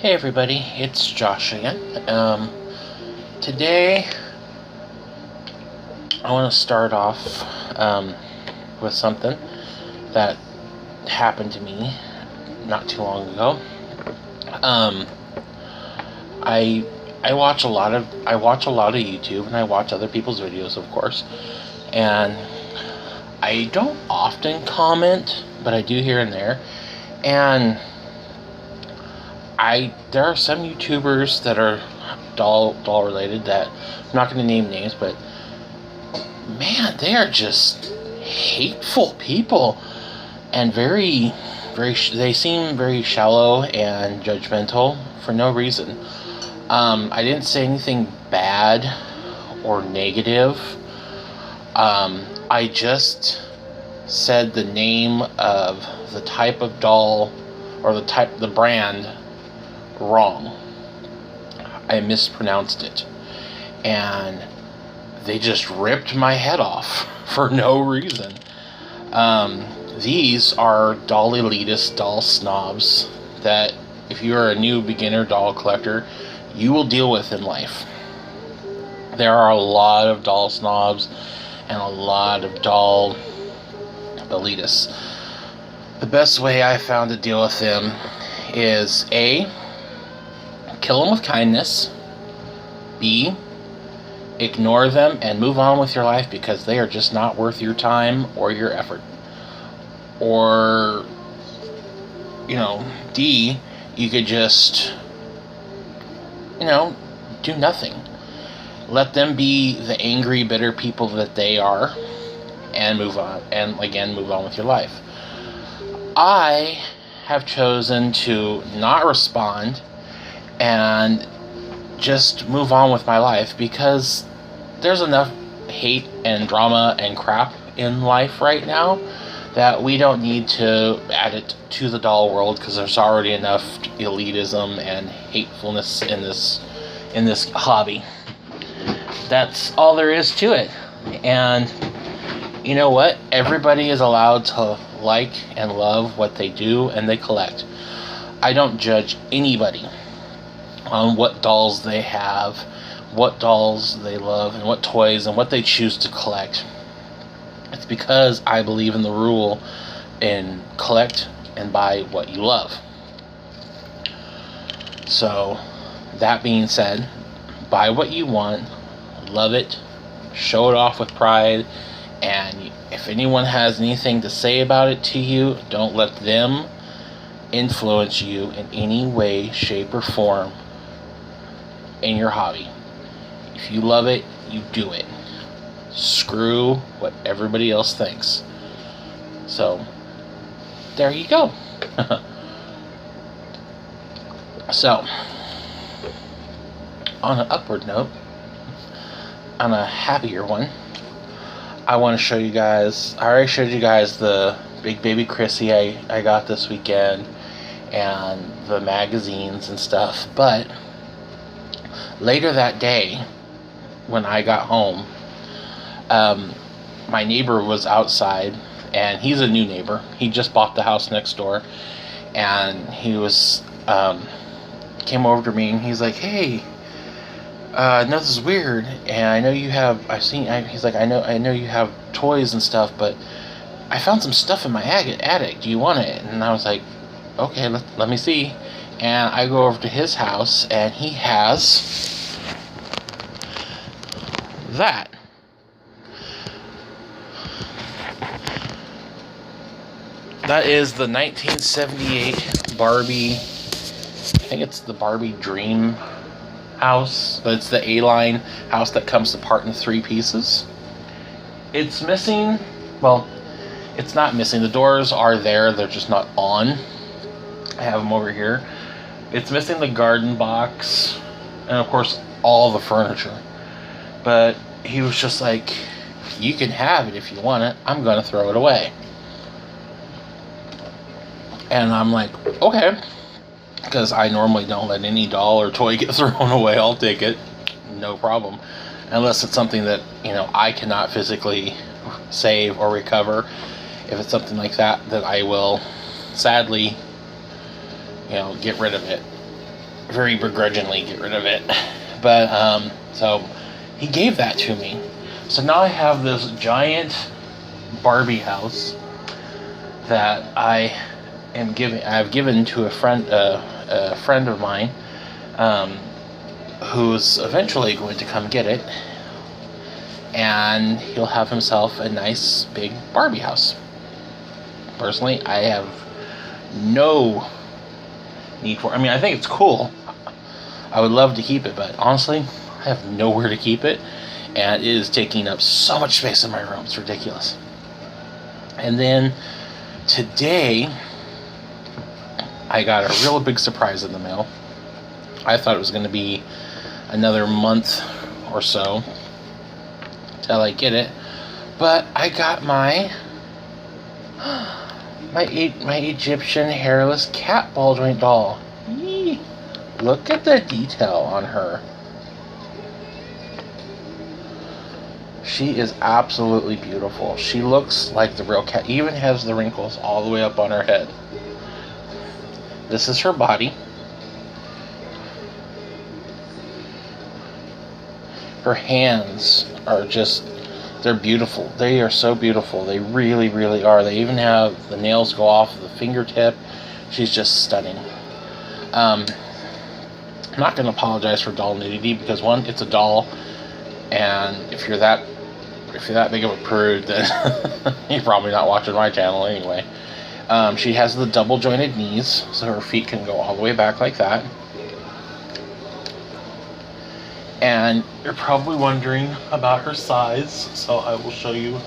Hey everybody, it's Josh again. Today I want to start off with something that happened to me not too long ago. I watch a lot of YouTube, and I watch other people's videos, of course. And I don't often comment, but I do here and there. And there are some YouTubers that are doll related that I'm not going to name names, but man, they are just hateful people and they seem very shallow and judgmental for no reason. I didn't say anything bad or negative. I just said the name of the type of doll or the brand wrong. I mispronounced it, and they just ripped my head off for no reason. These are doll elitists, doll snobs that if you're a new beginner doll collector, you will deal with in life. There are a lot of doll snobs and a lot of doll elitists. The best way I found to deal with them is A, kill them with kindness. B, ignore them and move on with your life because they are just not worth your time or your effort. Or, D, you could just, do nothing. Let them be the angry, bitter people that they are and move on. And again, move on with your life. I have chosen to not respond and just move on with my life because there's enough hate and drama and crap in life right now that we don't need to add it to the doll world because there's already enough elitism and hatefulness in this hobby. That's all there is to it. And you know what? Everybody is allowed to like and love what they do and they collect. I don't judge anybody on what dolls they have, what dolls they love, and what toys and what they choose to collect. It's because I believe in the rule in collect and buy what you love. So, that being said, buy what you want, love it, show it off with pride, and if anyone has anything to say about it to you, don't let them influence you in any way, shape, or form in your hobby. If you love it, you do it. Screw what everybody else thinks. So, there you go. So, on an upward note, on a happier one, I want to show you guys, I already showed you guys the big baby Chrissy I got this weekend and the magazines and stuff, but later that day when I got home, my neighbor was outside, and he's a new neighbor. He just bought the house next door, and he was came over to me and he's like, "Hey, no, this is weird, and I know you have. He's like, I know you have toys and stuff, but I found some stuff in my attic. Do you want it?" And I was like, "Okay, let me see." And I go over to his house, and he has that. That is the 1978 Barbie. I think it's the Barbie Dream house, but it's the A-line house that comes apart in 3 pieces. It's missing, well, it's not missing. The doors are there, they're just not on. I have them over here. It's missing the garden box and of course all the furniture. But he was just like, "You can have it if you want it. I'm gonna throw it away." And I'm like, okay, because I normally don't let any doll or toy get thrown away. I'll take it, no problem, unless it's something that I cannot physically save or recover. If it's something like that, then I will sadly get rid of it. very begrudgingly get rid of it. But so he gave that to me. So now I have this giant Barbie house that I've given to a friend of mine, who's eventually going to come get it, and he'll have himself a nice big Barbie house. Personally, I have no need for it. I mean, I think it's cool. I would love to keep it, but honestly, I have nowhere to keep it, and it is taking up so much space in my room. It's ridiculous. And then today, I got a real big surprise in the mail. I thought it was going to be another month or so till I get it, but I got my Egyptian hairless cat ball joint doll. Yee. Look at the detail on her. She is absolutely beautiful. She looks like the real cat. Even has the wrinkles all the way up on her head. This is her body. Her hands are just, they're beautiful. They are so beautiful. They really, really are. They even have the nails go off the fingertip. She's just stunning. I'm not going to apologize for doll nudity because, one, it's a doll, and if you're that big of a prude, then you're probably not watching my channel anyway. She has the double jointed knees, so her feet can go all the way back like that. And you're probably wondering about her size, so I will show you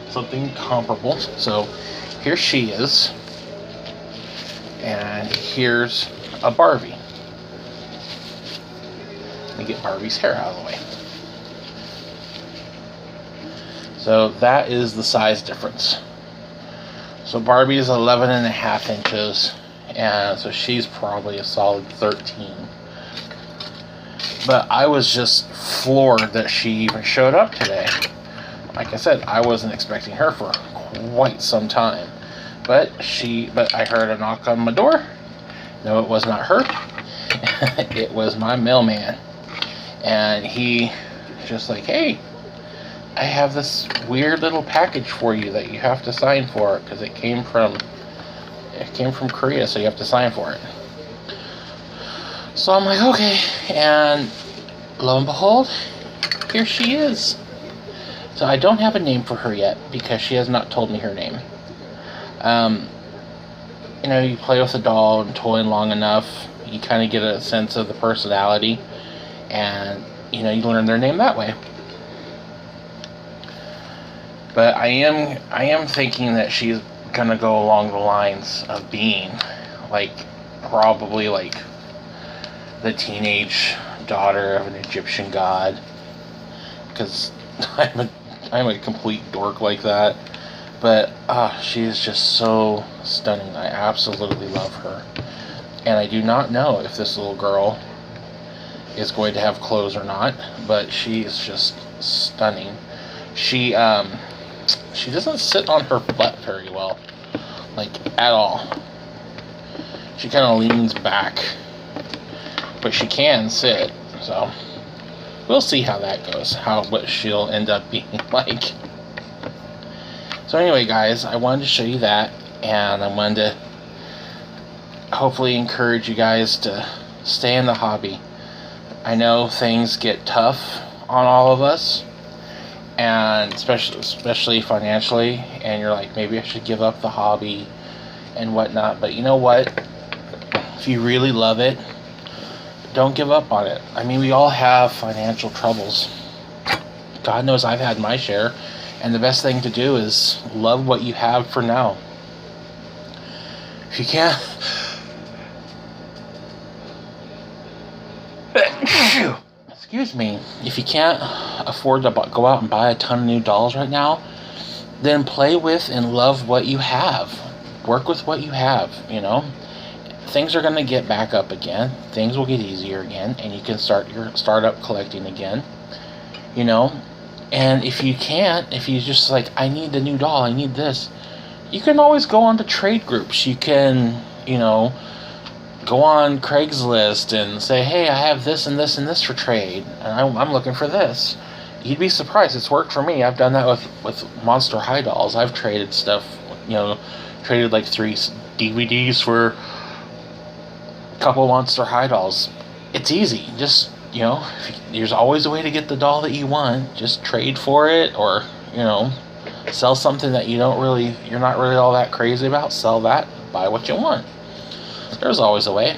something comparable. So here she is, and here's a Barbie. Let me get Barbie's hair out of the way. So that is the size difference. So Barbie is 11.5 inches, and so she's probably a solid 13. But I was just floored that she even showed up today. Like I said, I wasn't expecting her for quite some time. But I heard a knock on my door. No, it was not her. It was my mailman. And he just like, hey, I have this weird little package for you that you have to sign for, because it came from Korea, so you have to sign for it. So I'm like, okay, and lo and behold, here she is. So I don't have a name for her yet because she has not told me her name. You play with a doll and toy long enough, you kind of get a sense of the personality, and you learn their name that way. But I am thinking that she's gonna go along the lines of being probably the teenage daughter of an Egyptian god, because I'm a complete dork like that. But she is just so stunning. I absolutely love her, and I do not know if this little girl is going to have clothes or not, but she is just stunning. She doesn't sit on her butt very well, at all. She kind of leans back, but she can sit, so we'll see how that goes, what she'll end up being like. So anyway, guys, I wanted to show you that, and I wanted to hopefully encourage you guys to stay in the hobby. I know things get tough on all of us, and especially financially, and you're like, maybe I should give up the hobby and whatnot, but you know what? If you really love it, don't give up on it. I mean, we all have financial troubles. God knows I've had my share, and the best thing to do is love what you have for now. If you can't excuse me, if you can't afford to go out and buy a ton of new dolls right now, then play with and love what you have. Work with what you have, Things are going to get back up again. Things will get easier again, and you can start up collecting again, And if you just I need the new doll, I need this, you can always go on to trade groups. You can, go on Craigslist and say, hey, I have this and this and this for trade, and I'm looking for this. You'd be surprised. It's worked for me. I've done that with Monster High Dolls. I've traded stuff, traded like 3 DVDs for a couple Monster High Dolls. It's easy. Just, there's always a way to get the doll that you want. Just trade for it, or, sell something that you're not really all that crazy about. Sell that, buy what you want. There's always a way.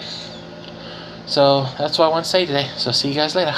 So that's what I want to say today. So see you guys later.